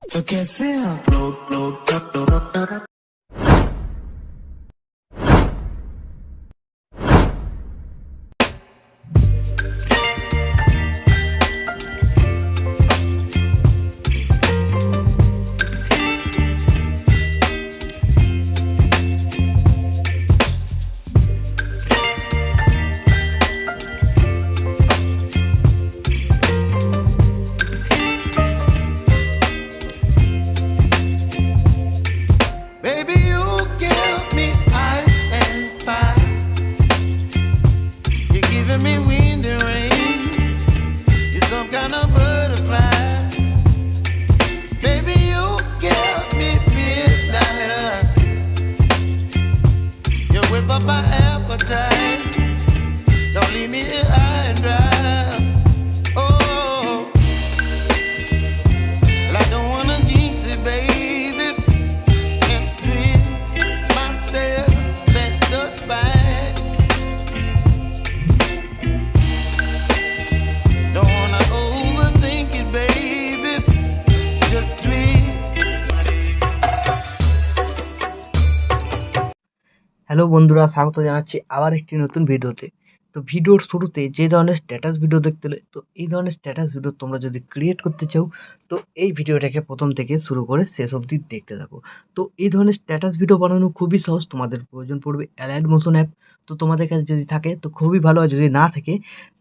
तो कैसे आप लोग Baby, you give me ice and fire. You're giving me wind and rain. You're some kind of butterfly. Baby, you give me midnight. You whip up my appetite. Don't leave me here high and dry. Oh, well, I don't wanna jinx it, baby. And twist myself at the spine. Don't wanna overthink it, baby. It's just twist. Hello বন্ধুরা, স্বাগত জানাচ্ছি আবার একটি নতুন ভিডিওতে। তো ভিডিওর শুরুতে যে ধরনের স্ট্যাটাস ভিডিও দেখতে হলে, তো এই ধরনের স্ট্যাটাস ভিডিও তোমরা যদি ক্রিয়েট করতে চাও, তো এই ভিডিওটাকে প্রথম থেকে শুরু করে শেষ অবধি দেখতে থাকো। তো এই ধরনের স্ট্যাটাস ভিডিও বানানো খুবই সহজ। তোমাদের প্রয়োজন পড়বে অ্যালাইড মোশন অ্যাপ। তো তোমাদের কাছে যদি থাকে তো খুবই ভালো, আর যদি না থাকে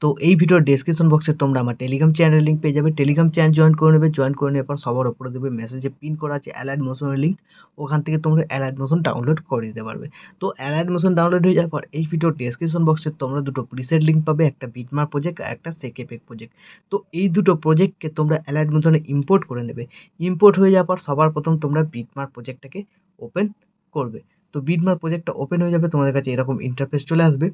তো এই ভিডিওর ডেসক্রিপশন বক্সে তোমরা আমার টেলিগ্রাম চ্যানেলের লিঙ্ক পেয়ে যাবে। টেলিগ্রাম চ্যানেল জয়েন করে নেবে। জয়েন করে নেওয়ার পর সবার উপরে দেবে মেসেজে পিন করা আছে অ্যালাইড মোশনের লিঙ্ক। ওখান থেকে তোমরা অ্যালাইড মোশন ডাউনলোড করে নিতে পারবে। তো অ্যালাইড মোশন ডাউনলোড হয়ে যাওয়ার পর এই ভিডিওর ডেসক্রিপশন বক্সে তোমরা দুটো প্রিসেট লিঙ্ক পাবে, একটা বিটমার্ক প্রজেক্ট আর একটা সেকেপেক প্রজেক্ট। তো এই দুটো প্রজেক্টকে তোমরা অ্যালাইড মোশনে ইম্পোর্ট করে নেবে। ইম্পোর্ট হয়ে যাওয়ার পর সবার প্রথম তোমরা বিটমার্ক প্রজেক্টটাকে ওপেন করবে। তো বিটমার্ক প্রজেক্টটা ওপেন হয়ে যাবে, তোমাদের কাছে এরকম ইন্টারফেস চলে আসবে।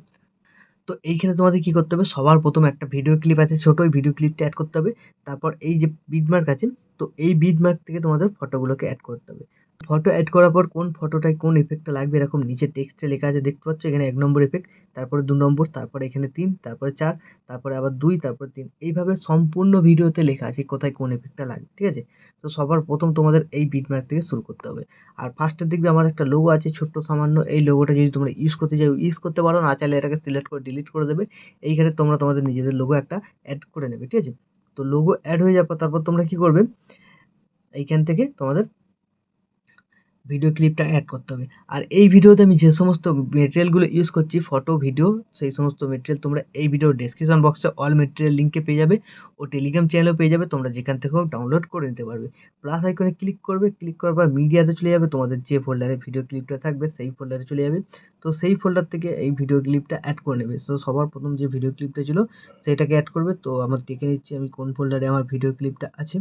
তো এইখানে তোমাদের কি করতে হবে, সবার প্রথম একটা ভিডিও ক্লিপ আছে ছোট, ওই ভিডিও ক্লিপটা অ্যাড করতে হবে। তারপর এই যে বিটমার্ক আছে, তো এই বিটমার্ক থেকে তোমাদের ফটোগুলোকে অ্যাড করতে হবে। ফটো অ্যাড করার পর কোন ফটোটায় কোন এফেক্টটা লাগবে এরকম নিচে টেক্সটে লেখা আছে, দেখতে পাচ্ছ। এখানে 1 নম্বর এফেক্ট, তারপরে 2 নম্বর, তারপরে এখানে 3, তারপরে 4, তারপরে আবার 2, তারপরে 3। এইভাবে সম্পূর্ণ ভিডিওতে লেখা আছে কোথায় কোন এফেক্টটা লাগবে, ঠিক আছে। তো সবার প্রথম তোমাদের এই বিটমার্ক থেকে শুরু করতে হবে। আর ফার্স্টের দিকে আমার একটা লোগো আছে ছোট্ট সামান্য, এই লোগোটা যদি তোমরা ইউজ করতে চাও ইউজ করতে পারো, না চাইলে এটাকে সিলেক্ট করে ডিলিট করে দেবে। এইখানে তোমরা তোমাদের নিজেদের লোগো একটা অ্যাড করে নেবে, ঠিক আছে। তো লোগো অ্যাড হয়ে যাওয়ার পর তারপর তোমরা কি করবে, এইখান থেকে তোমাদের ভিডিও ক্লিপটা অ্যাড করতে হবে। আর এই ভিডিওতে আমি যে সমস্ত মেটেরিয়ালগুলো ইউজ করছি, ফটো ভিডিও, সেই সমস্ত মেটেরিয়াল তোমরা এই ভিডিওর ডেসক্রিপশন বক্সে অল মেটেরিয়াল লিঙ্কে পেয়ে যাবে, ও টেলিগ্রাম চ্যানেলেও পেয়ে যাবে। তোমরা যেখান থেকেও ডাউনলোড করে নিতে পারবে। প্লাস আইকনে ক্লিক করবে, ক্লিক করার পর মিডিয়াতে চলে যাবে, তোমাদের যে ফোল্ডারে ভিডিও ক্লিপটা থাকবে সেই ফোল্ডারে চলে যাবে। তো সেই ফোল্ডার থেকে এই ভিডিও ক্লিপটা অ্যাড করে নেবে। তো সবার প্রথম যে ভিডিও ক্লিপটা ছিল সেটাকে অ্যাড করবে। তো আমার দেখে নিচ্ছি আমি কোন ফোল্ডারে আমার ভিডিও ক্লিপটা আছে।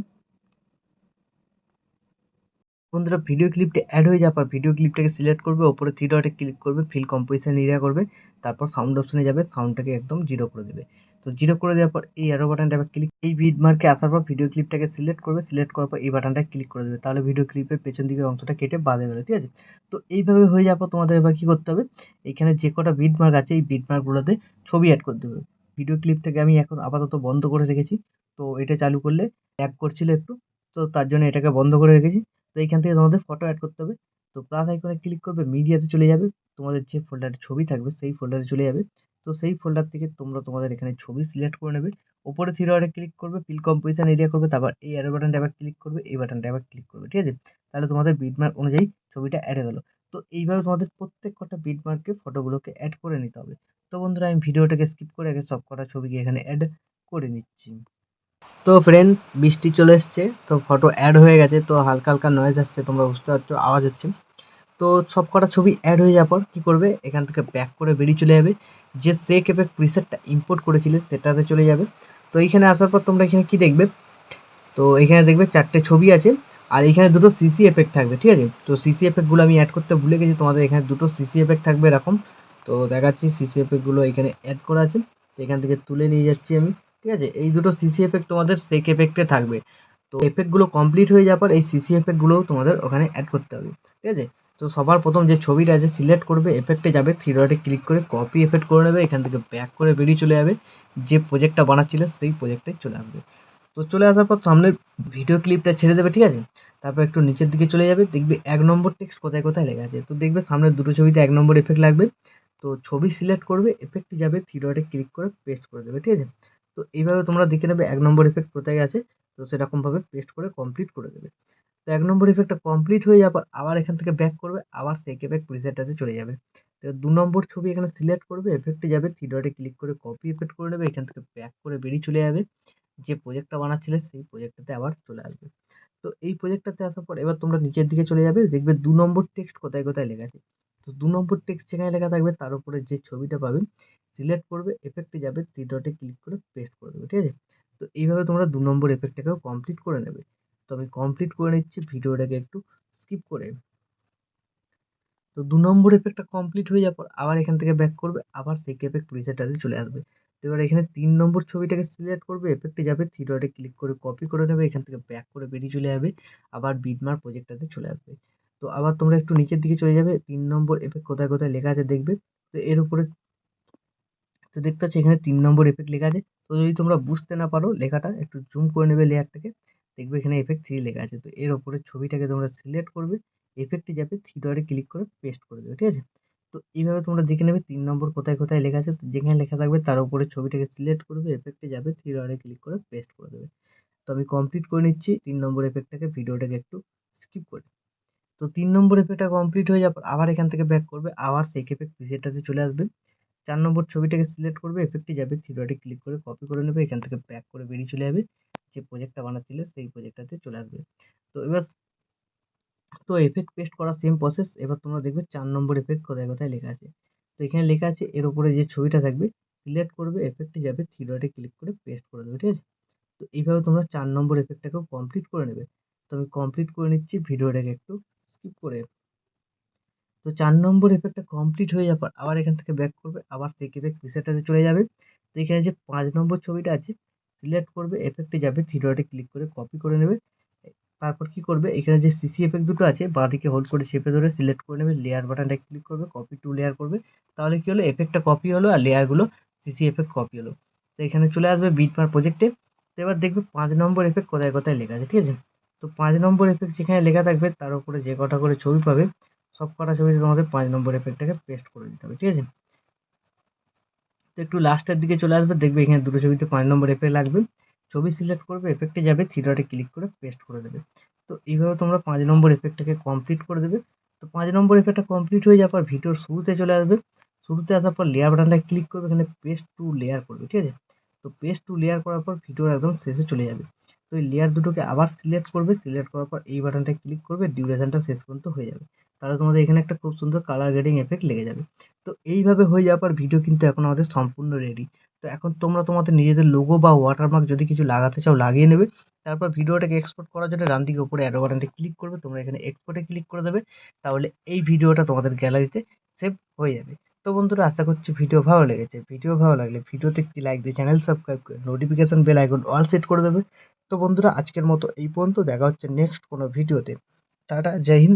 বন্ধুরা, ভিডিও ক্লিপটা অ্যাড হয়ে যাওয়ার পর ভিডিও ক্লিপটাকে সিলেক্ট করবে, ওপরে থ্রি ডটে ক্লিক করবে, ফিল কম্পোজিশন এরিয়া করবে, তারপর সাউন্ড অপশনে যাবে, সাউন্ডটাকে একদম 0 করে দেবে। তো 0 করে দেওয়ার পর এই অ্যারো বাটনটা ক্লিক, এই বিটমার্কে আসার পর ভিডিও ক্লিপটাকে সিলেক্ট করবে, সিলেক্ট করার পর এই বাটনটা ক্লিক করে দেবে। তাহলে ভিডিও ক্লিপের পেছন দিকের অংশটা কেটে বাদে গেল, ঠিক আছে। তো এইভাবে হয়ে যাওয়ার পর তোমাদের এবার কি করতে হবে, এখানে যে কটা বিটমার্ক আছে এই বিটমার্কগুলোতে ছবি অ্যাড করতে হবে। ভিডিও ক্লিপটাকে আমি এখন আপাতত বন্ধ করে রেখেছি। তো এটা চালু করলে ল্যাগ করছিল একটু, তো তার জন্য এটাকে বন্ধ করে রেখেছি। তো এইখান থেকে তোমাদের ফটো অ্যাড করতে হবে। তো প্লাস আইকনে ক্লিক করবে, মিডিয়াতে চলে যাবে, তোমাদের যে ফোল্ডারে ছবি থাকবে সেই ফোল্ডারে চলে যাবে। তো সেই ফোল্ডার থেকে তোমরা তোমাদের এখানে ছবি সিলেক্ট করে নেবে, ওপরে থ্রি ডটে ক্লিক করবে, ফিল কম্পোজিশন এরিয়া করবে, তারপর এই অ্যারো বাটনটা আবার ক্লিক করবে, এই বাটনটা আবার ক্লিক করবে, ঠিক আছে। তাহলে তোমাদের বিটমার্ক অনুযায়ী ছবিটা অ্যাড হয়ে গেল। তো এইভাবে তোমাদের প্রত্যেক কটা বিটমার্কে ফটোগুলোকে অ্যাড করে নিতে হবে। তো বন্ধুরা, আমি ভিডিওটাকে স্কিপ করে আগে সব কটা ছবিকে এখানে অ্যাড করে নিচ্ছি। তো ফ্রেন্ড, বৃষ্টি চলে এসছে, তো ফটো অ্যাড হয়ে গেছে। তো হালকা হালকা নয়েজ আসছে, তোমরা বুঝতে পারছো, আওয়াজ হচ্ছে। তো সব কটা ছবি অ্যাড হয়ে যাওয়ার পর কী করবে, এখান থেকে ব্যাক করে বেরিয়ে চলে যাবে, যে সেক এফেক্ট প্রিসেটটা ইম্পোর্ট করেছিলে সেটাতে চলে যাবে। তো এইখানে আসার পর তোমরা এখানে কি দেখবে, তো এখানে দেখবে 4টে ছবি আছে, আর এখানে দুটো সিসি এফেক্ট থাকবে, ঠিক আছে। তো সিসি এফেক্টগুলো আমি অ্যাড করতে ভুলে গেছি, তোমাদের এখানে দুটো সিসি এফেক্ট থাকবে এরকম। তো দেখাচ্ছি, সিসি এফেক্টগুলো এখানে অ্যাড করা আছে। তো এখান থেকে তুলে নিয়ে যাচ্ছি আমি, ঠিক আছে। এই দুটো সিসি এফেক্ট তোমাদের সেক এফেক্টে থাকবে। তো এফেক্টগুলো কমপ্লিট হয়ে যাওয়ার পর এই সিসি এফেক্টগুলোও তোমাদের ওখানে অ্যাড করতে হবে, ঠিক আছে। তো সবার প্রথম যে ছবিটা আছে সিলেক্ট করবে, এফেক্টে যাবে, থ্রি ডটে ক্লিক করে কপি এফেক্ট করে নেবে, এখান থেকে ব্যাক করে বেরিয়ে চলে যাবে, যে প্রজেক্টটা বানাচ্ছিলে সেই প্রজেক্টে চলে আসবে। তো চলে আসার পর সামনে ভিডিও ক্লিপটা ছেড়ে দেবে, ঠিক আছে। তারপর একটু নিচের দিকে চলে যাবে, দেখবে 1 নম্বর টেক্সট কোথায় কোথায় লেখা আছে। তো দেখবে সামনে দুটো ছবিতে 1 নম্বর এফেক্ট লাগবে। তো ছবি সিলেক্ট করবে, এফেক্টে যাবে, 3 ডটে ক্লিক করে পেস্ট করে দেবে, ঠিক আছে। তো এইভাবে তোমরা দেখে নেবে 1 নম্বর এফেক্ট কোথায় আছে। তো সেরকমভাবে পেস্ট করে কমপ্লিট করে দেবে। তো 1 নম্বর ইফেক্টটা কমপ্লিট হয়ে যাওয়ার পর আবার এখান থেকে ব্যাক করবে, আবার সেই এফেক্ট প্রিসেটটাতে চলে যাবে। তো 2 নম্বর ছবি এখানে সিলেক্ট করবে, এফেক্টে যাবে, 3 ডটে ক্লিক করে কপি ইফেক্ট করে নেবে। এখান থেকে ব্যাক করে বেরিয়ে চলে যাবে। যে প্রজেক্টটা বানাচ্ছিলে সেই প্রজেক্টটাতে আবার চলে আসবে। তো এই প্রজেক্টটাতে আসার পর এবার তোমরা নিচের দিকে চলে যাবে, দেখবে 2 নম্বর টেক্সট কোথায় কোথায় লেখা আছে। তো 2 নম্বর টেক্সট যেখানে লেখা থাকবে তার উপরে যে ছবিটা পাবে সিলেক্ট করবে, এফেক্টে যাবে, 3 ডটে ক্লিক করে পেস্ট করে দেবে, ঠিক আছে। তো এইভাবে তোমরা 2 নম্বর এফেক্টটাকেও কমপ্লিট করে নেবে। তো আমি কমপ্লিট করে নিচ্ছি, ভিডিওটাকে একটু স্কিপ করে। তো 2 নম্বর এফেক্টটা কমপ্লিট হয়ে যাওয়ার পর আবার এখান থেকে ব্যাক করবে, আবার সেই এফেক্ট প্রিসেটটাতে চলে আসবে। তো এবার এখানে 3 নম্বর ছবিটাকে সিলেক্ট করবে, এফেক্টে যাবে, 3 ডটে ক্লিক করে কপি করে নেবে। এখান থেকে ব্যাক করে বেরিয়ে চলে যাবে, আবার বিটমার্ক প্রজেক্টটাতে চলে আসবে। তো আবার তোমরা একটু নিচের দিকে চলে যাবে, 3 নম্বর এফেক্ট কোথায় কোথায় লেখা আছে দেখবে। তো এর উপরে তো দেখতে পাচ্ছ এখানে 3 নম্বর এফেক্ট লেখা আছে। তো যদি তোমরা বুঝতে না পারো লেখাটা, একটু জুম করে নেবে লেয়ারটাকে, দেখবে এখানে এফেক্ট 3 লেখা আছে। তো এর উপরে ছবিটাকে তোমরা সিলেক্ট করবে, এফেক্টে যাবে, 3 ডটে ক্লিক করে পেস্ট করে দেবে, ঠিক আছে। তো এইভাবে তোমরা দেখে নেবে 3 নম্বর কোথায় কোথায় লেখা আছে। তো যেখানে লেখা থাকবে তার উপরে ছবিটাকে সিলেক্ট করবে, এফেক্টে যাবে, 3 ডটে ক্লিক করে পেস্ট করে দেবে। তো আমি কমপ্লিট করে নিচ্ছি 3 নম্বর এফেক্টটাকে, ভিডিওটাকে একটু স্কিপ করে। তো 3 নম্বর এফেক্টটা কমপ্লিট হয়ে যাওয়ার পর আবার এখান থেকে ব্যাক করবে, আবার সেই এফেক্ট প্রিসেটটাতে চলে আসবে। 4 নম্বর ছবিটাকে সিলেক্ট করবে, এফেক্টে যাবে, 3 ডটে ক্লিক করে কপি করে নেবে। এখান থেকে ব্যাক করে বেরিয়ে চলে যাবে, যে প্রজেক্টটা বানাচ্ছিলে সেই প্রজেক্টটাতে চলে আসবে। তো এবার তো এফেক্ট পেস্ট করার সেম প্রসেস। এবার তোমরা দেখবে 4 নম্বর এফেক্ট কোথায় কোথায় লেখা আছে। তো এখানে লেখা আছে, এর উপরে যে ছবিটা থাকবে সিলেক্ট করবে, এফেক্টে যাবে, 3 ডটে ক্লিক করে পেস্ট করে দেবে, ঠিক আছে। তো এইভাবে তোমরা 4 নম্বর এফেক্টটাকেও কমপ্লিট করে নেবে। তো আমি কমপ্লিট করে নিচ্ছি, ভিডিওটাকে একটু স্কিপ করে। তো 4 নম্বর এফেক্টটা কমপ্লিট হয়ে যাওয়ার পর আবার এখান থেকে ব্যাক করবে, আবার সেই এফেক্ট প্রিসেটটাতে চলে যাবে। তো এখানে যে 5 নম্বর ছবিটা আছে সিলেক্ট করবে, এফেক্টে যাবে, 3 ডটে ক্লিক করে কপি করে নেবে। তারপর কি করবে, এখানে যে সিসি এফেক্ট দুটো আছে বাঁদিকে হোল্ড করে চেপে ধরে সিলেক্ট করে নেবে, লেয়ার বাটনটা ক্লিক করবে, কপি টু লেয়ার করবে। তাহলে কি হলো, এফেক্টটা কপি হলো আর লেয়ারগুলো সিসি এফেক্ট কপি হলো। তো এখানে চলে আসবে বিটমার্ক প্রজেক্টে। তো এবার দেখবে 5 নম্বর এফেক্ট কোথায় কোথায় লেখা আছে, ঠিক আছে। তো 5 নম্বর এফেক্ট যেখানে লেখা থাকবে তার উপরে যে কটা করে ছবি পাবে সব কটা ছবিতে তোমাদের 5 নম্বর এফেক্টটাকে পেস্ট করে দিতে হবে, ঠিক আছে। তো একটু লাস্টের দিকে চলে আসবে, দেখবে এখানে দুটো ছবিতে 5 নম্বর এফেক্ট লাগবে। ছবি সিলেক্ট করবে, এফেক্টে যাবে, 3 ডটে ক্লিক করে পেস্ট করে দেবে। তো এইভাবে তোমরা 5 নম্বর এফেক্টটাকে কমপ্লিট করে দেবে। তো 5 নম্বর এফেক্টটা কমপ্লিট হয়ে যাওয়ার পর ভিডিওর শুরুতে চলে আসবে। শুরুতে আসার পর লেয়ার বাটনটা ক্লিক করবে, এখানে পেস্ট টু লেয়ার করবে, ঠিক আছে। তো পেস্ট টু লেয়ার করার পর ভিডিওর একদম শেষে চলে যাবে। তো এই লেয়ার দুটোকে আবার সিলেক্ট করবে, সিলেক্ট করার পর এই বাটনটা ক্লিক করবে, ডিউরেশনটা শেষ পর্যন্ত হয়ে যাবে। তাহলে তোমাদের এখানে একটা খুব সুন্দর কালার গ্রেডিং এফেক্ট লেগে যাবে। তো এইভাবে হয়ে যাওয়ার পর ভিডিও কিন্তু এখন আমাদের সম্পূর্ণ রেডি। তো এখন তোমরা তোমাদের নিজেদের লোগো বা ওয়াটারমার্ক যদি কিছু লাগাতে চাও লাগিয়ে নেবে। তারপর ভিডিওটাকে এক্সপোর্ট করার জন্য ডান দিকে উপরে অ্যারো বাটনটি ক্লিক করবে, তোমরা এখানে এক্সপোর্টে ক্লিক করে দেবে। তাহলে এই ভিডিওটা তোমাদের গ্যালারিতে সেভ হয়ে যাবে। তো বন্ধুরা, আশা করছি ভিডিও ভালো লেগেছে। ভিডিও ভালো লাগলে ভিডিওতে একটি লাইক দিয়ে চ্যানেল সাবস্ক্রাইব করে notification bell icon all set করে দেবে। তো বন্ধুরা, আজকের মতো এই পর্যন্ত, দেখা হচ্ছে নেক্সট কোনো ভিডিওতে। টাটা, জয় হিন্দ।